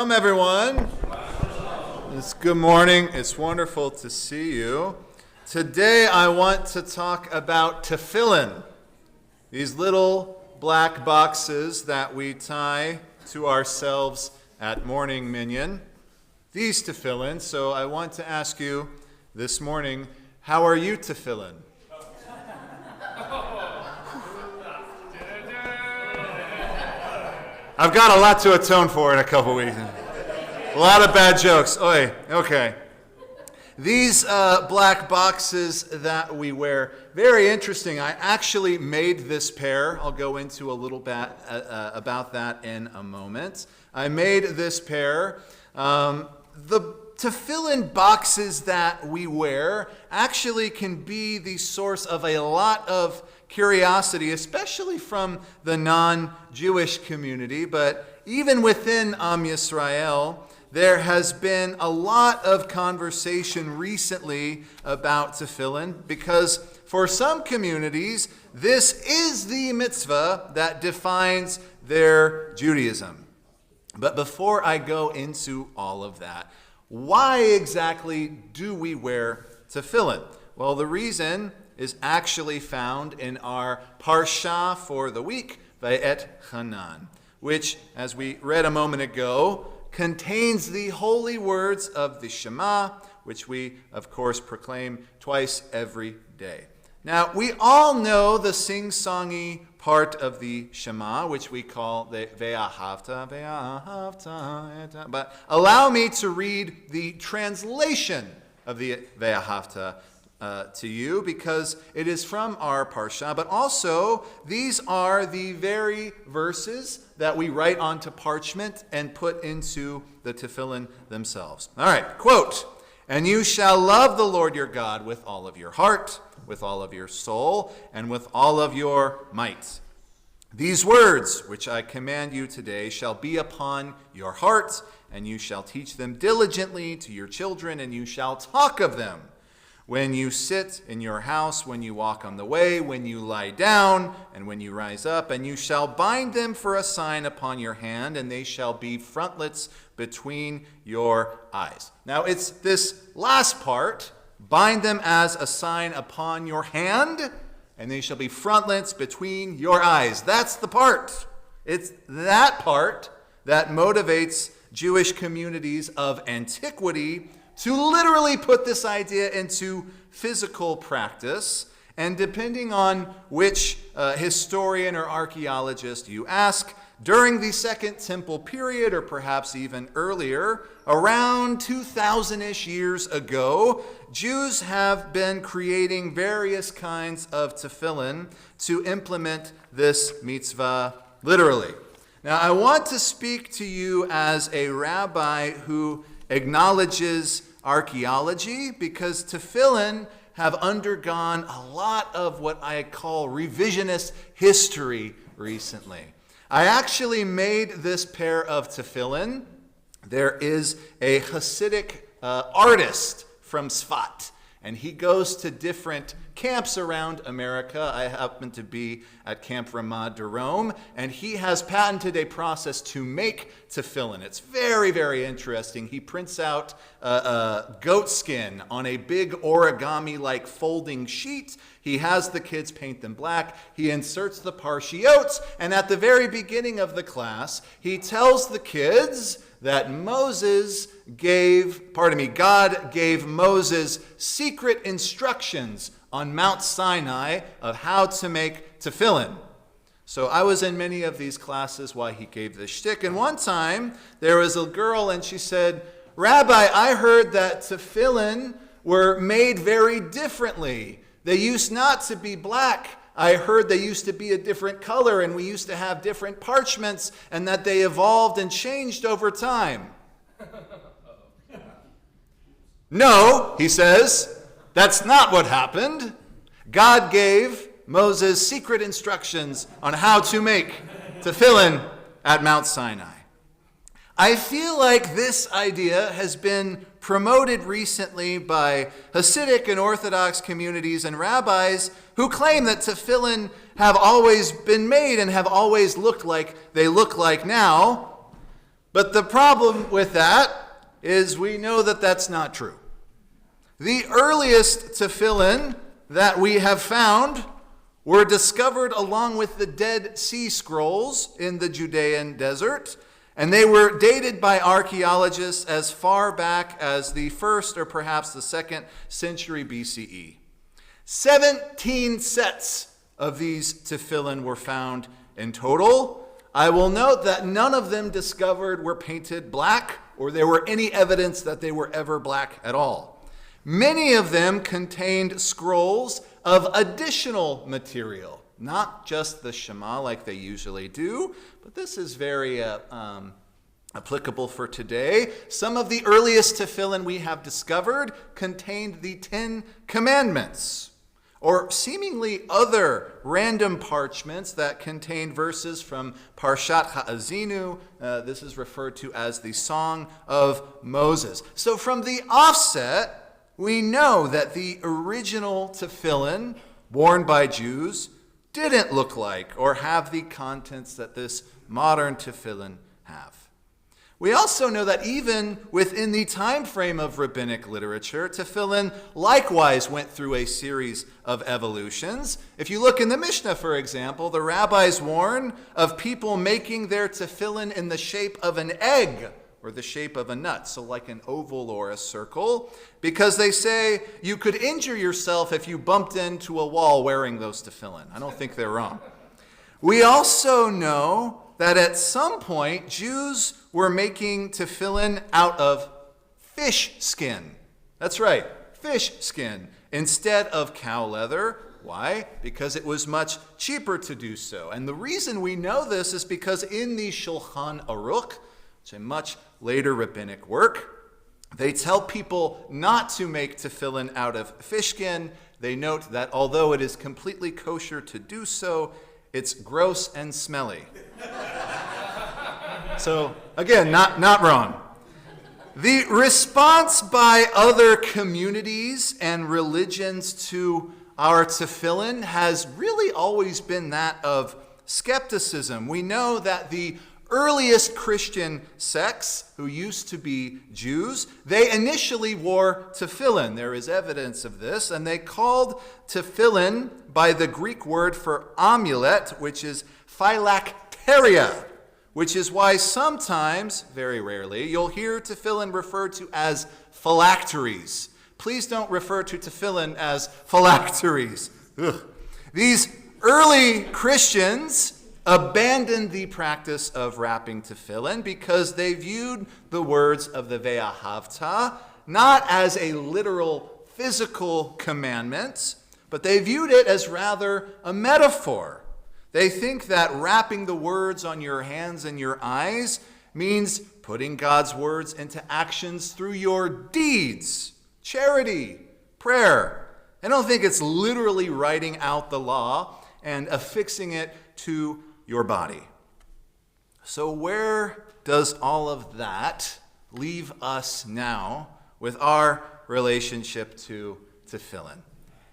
Welcome, everyone. It's good morning. It's wonderful to see you. Today, I want to talk about tefillin, these little black boxes that we tie to ourselves at morning minyan. These tefillin. So I want to ask you this morning, how are you tefillin? I've got a lot to atone for in a couple weeks. A lot of bad jokes. Oy, okay. These black boxes that we wear, very interesting. I actually made this pair. I'll go into a little bit about that in a moment. I made this pair. The tefillin boxes that we wear actually can be the source of a lot of curiosity, especially from the non-Jewish community. But even within Am Yisrael, there has been a lot of conversation recently about tefillin, because for some communities, this is the mitzvah that defines their Judaism. But before I go into all of that, why exactly do we wear tefillin? Well, the reason is actually found in our parsha for the week, Vayet Hanan, which, as we read a moment ago, contains the holy words of the Shema, which we, of course, proclaim twice every day. Now, we all know the sing-songy part of the Shema, which we call the Ve'ahavta, Ve'ahavta, but allow me to read the translation of the Ve'ahavta to you, because it is from our parsha, but also these are the very verses that we write onto parchment and put into the tefillin themselves. All right, quote, "And you shall love the Lord your God with all of your heart, with all of your soul, and with all of your might. These words which I command you today shall be upon your heart, and you shall teach them diligently to your children, and you shall talk of them when you sit in your house, when you walk on the way, when you lie down, and when you rise up, and you shall bind them for a sign upon your hand, and they shall be frontlets between your eyes." Now, it's this last part, bind them as a sign upon your hand, and they shall be frontlets between your eyes. That's the part. It's that part that motivates Jewish communities of antiquity to literally put this idea into physical practice. And depending on which historian or archaeologist you ask, during the Second Temple period, or perhaps even earlier, around 2,000-ish years ago, Jews have been creating various kinds of tefillin to implement this mitzvah literally. Now, I want to speak to you as a rabbi who acknowledges archaeology, because tefillin have undergone a lot of what I call revisionist history recently. I actually made this pair of tefillin. There is a Hasidic artist from Tzfat, and he goes to different camps around America. I happen to be at Camp Ramah Darom, and he has patented a process to make tefillin. It's very, very interesting. He prints out goat skin on a big origami-like folding sheet. He has the kids paint them black. He inserts the parshiot, and at the very beginning of the class, he tells the kids that God gave Moses secret instructions on Mount Sinai of how to make tefillin. So I was in many of these classes while he gave this shtick, and one time there was a girl and she said, "Rabbi, I heard that tefillin were made very differently. They used not to be black. I heard they used to be a different color, and we used to have different parchments, and that they evolved and changed over time." "No," he says, "that's not what happened. God gave Moses secret instructions on how to make tefillin at Mount Sinai." I feel like this idea has been promoted recently by Hasidic and Orthodox communities and rabbis who claim that tefillin have always been made and have always looked like they look like now. But the problem with that is we know that that's not true. The earliest tefillin that we have found were discovered along with the Dead Sea Scrolls in the Judean desert, and they were dated by archaeologists as far back as the 1st or perhaps the 2nd century BCE. 17 sets of these tefillin were found in total. I will note that none of them discovered were painted black or there were any evidence that they were ever black at all. Many of them contained scrolls of additional material, not just the Shema like they usually do, but this is very applicable for today. Some of the earliest tefillin we have discovered contained the 10 Commandments, or seemingly other random parchments that contain verses from Parshat Ha'azinu. This is referred to as the Song of Moses. So from the offset, we know that the original tefillin worn by Jews didn't look like or have the contents that this modern tefillin have. We also know that even within the time frame of rabbinic literature, tefillin likewise went through a series of evolutions. If you look in the Mishnah, for example, the rabbis warn of people making their tefillin in the shape of an egg or the shape of a nut, so like an oval or a circle, because they say you could injure yourself if you bumped into a wall wearing those tefillin. I don't think they're wrong. We also know that at some point, Jews were making tefillin out of fish skin. That's right, fish skin, instead of cow leather. Why? Because it was much cheaper to do so. And the reason we know this is because in the Shulchan Aruch, which is a much later rabbinic work, they tell people not to make tefillin out of fish skin. They note that although it is completely kosher to do so, it's gross and smelly. So, again, not wrong. The response by other communities and religions to our tefillin has really always been that of skepticism. We know that the earliest Christian sects, who used to be Jews, they initially wore tefillin. There is evidence of this, and they called tefillin by the Greek word for amulet, which is phylacteria, which is why sometimes, very rarely, you'll hear tefillin referred to as phylacteries. Please don't refer to tefillin as phylacteries. Ugh. These early Christians abandoned the practice of wrapping tefillin because they viewed the words of the Ve'ahavta not as a literal physical commandment, but they viewed it as rather a metaphor. They think that wrapping the words on your hands and your eyes means putting God's words into actions through your deeds, charity, prayer. I don't think it's literally writing out the law and affixing it to your body. So where does all of that leave us now with our relationship to tefillin?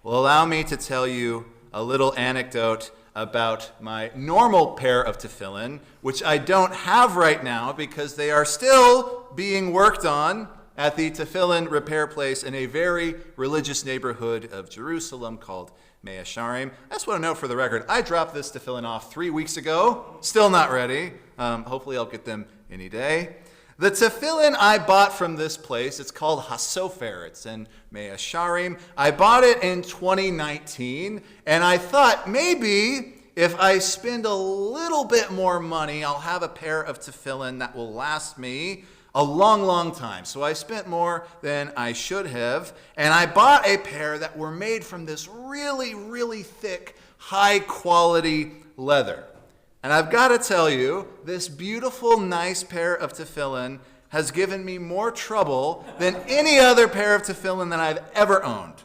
Well, allow me to tell you a little anecdote about my normal pair of tefillin, which I don't have right now because they are still being worked on at the tefillin repair place in a very religious neighborhood of Jerusalem called Mea Sharim. I just want to note for the record, I dropped this tefillin off 3 weeks ago. Still not ready. Hopefully I'll get them any day. The tefillin I bought from this place, it's called Hasofer. It's in Mea Sharim. I bought it in 2019, and I thought maybe if I spend a little bit more money, I'll have a pair of tefillin that will last me a long, long time. So I spent more than I should have, and I bought a pair that were made from this really, really thick, high-quality leather. And I've got to tell you, this beautiful, nice pair of tefillin has given me more trouble than any other pair of tefillin that I've ever owned.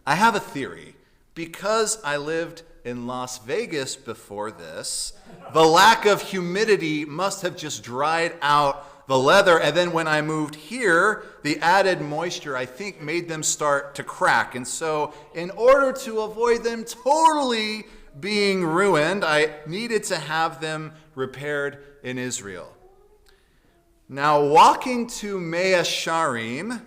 I have a theory. Because I lived in Las Vegas before this, the lack of humidity must have just dried out the leather, and then when I moved here, the added moisture, I think, made them start to crack. And so in order to avoid them totally being ruined, I needed to have them repaired in Israel. Now, walking to Mea Sharim,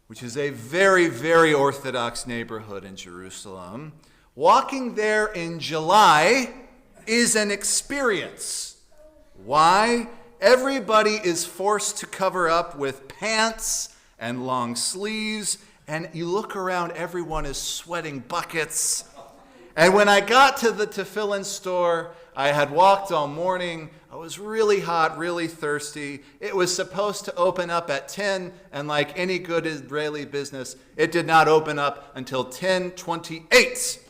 which is a very, very Orthodox neighborhood in Jerusalem, walking there in July is an experience. Why? Everybody is forced to cover up with pants and long sleeves, and you look around, everyone is sweating buckets. And when I got to the tefillin store, I had walked all morning. I was really hot, really thirsty. It was supposed to open up at 10, and like any good Israeli business, it did not open up until 10:28.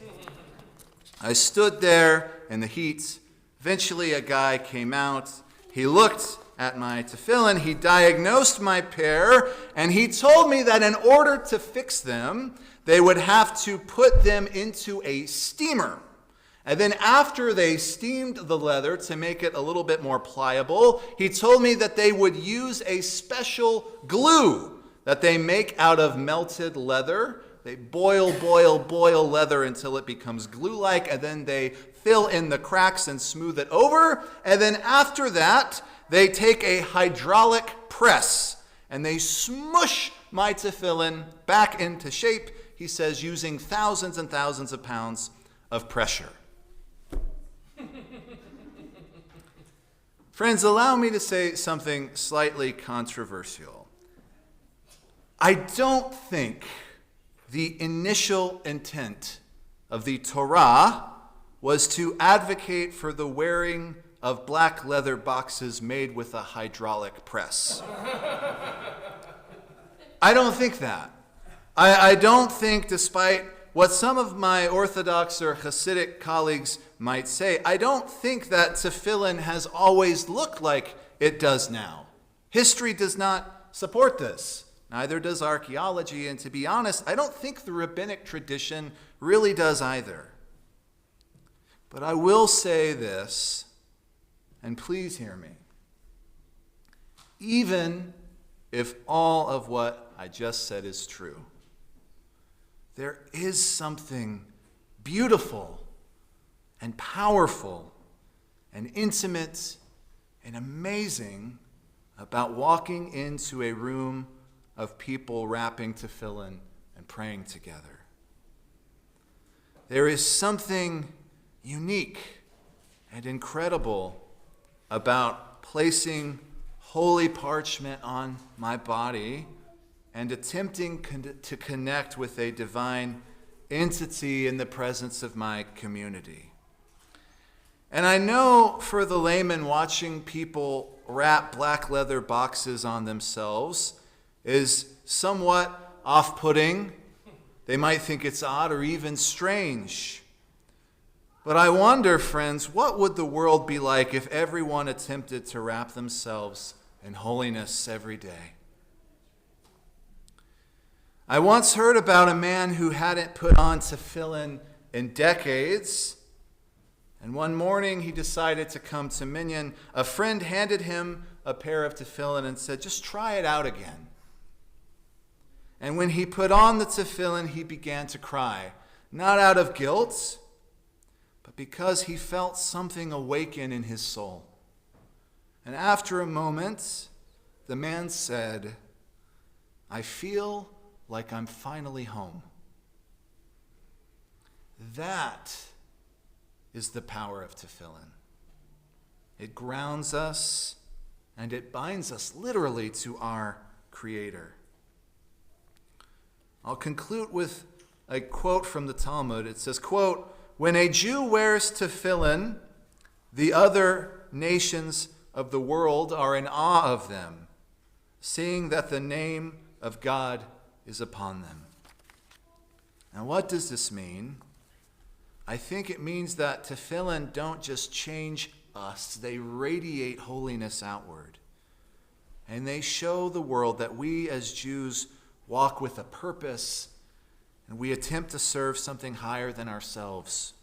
I stood there in the heat. Eventually, a guy came out. He looked at my tefillin. He diagnosed my pair, and he told me that in order to fix them, they would have to put them into a steamer. And then after they steamed the leather to make it a little bit more pliable, he told me that they would use a special glue that they make out of melted leather. They boil leather until it becomes glue-like, and then they fill in the cracks and smooth it over. And then after that, they take a hydraulic press, and they smush my tefillin back into shape, he says, using thousands and thousands of pounds of pressure. Friends, allow me to say something slightly controversial. I don't think the initial intent of the Torah was to advocate for the wearing of black leather boxes made with a hydraulic press. I don't think that. I don't think, despite what some of my Orthodox or Hasidic colleagues might say, I don't think that tefillin has always looked like it does now. History does not support this. Neither does archaeology, and to be honest, I don't think the rabbinic tradition really does either. But I will say this, and please hear me. Even if all of what I just said is true, there is something beautiful and powerful and intimate and amazing about walking into a room of people wrapping tefillin and praying together. There is something unique and incredible about placing holy parchment on my body and attempting to connect with a divine entity in the presence of my community. And I know for the layman, watching people wrap black leather boxes on themselves is somewhat off-putting. They might think it's odd or even strange. But I wonder, friends, what would the world be like if everyone attempted to wrap themselves in holiness every day? I once heard about a man who hadn't put on tefillin in decades, and one morning he decided to come to Minyan. A friend handed him a pair of tefillin and said, just try it out again. And when he put on the tefillin, he began to cry, not out of guilt, but because he felt something awaken in his soul. And after a moment, the man said, I feel like I'm finally home. That is the power of tefillin. It grounds us and it binds us literally to our Creator. I'll conclude with a quote from the Talmud. It says, quote, when a Jew wears tefillin, the other nations of the world are in awe of them, seeing that the name of God is upon them. Now, what does this mean? I think it means that tefillin don't just change us, they radiate holiness outward. And they show the world that we as Jews walk with a purpose, and we attempt to serve something higher than ourselves.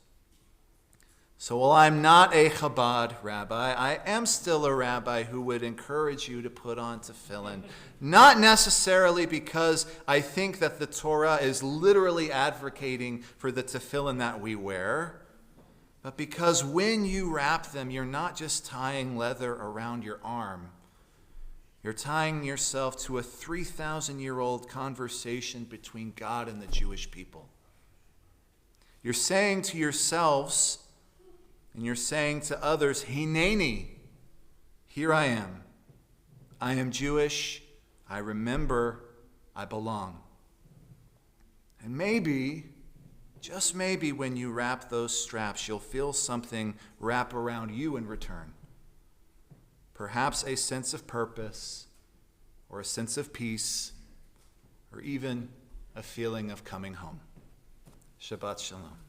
So while I'm not a Chabad rabbi, I am still a rabbi who would encourage you to put on tefillin. Not necessarily because I think that the Torah is literally advocating for the tefillin that we wear, but because when you wrap them, you're not just tying leather around your arm. You're tying yourself to a 3,000-year-old conversation between God and the Jewish people. You're saying to yourselves, and you're saying to others, Hineni, here I am. I am Jewish. I remember. I belong. And maybe, just maybe, when you wrap those straps, you'll feel something wrap around you in return. Perhaps a sense of purpose, or a sense of peace, or even a feeling of coming home. Shabbat Shalom.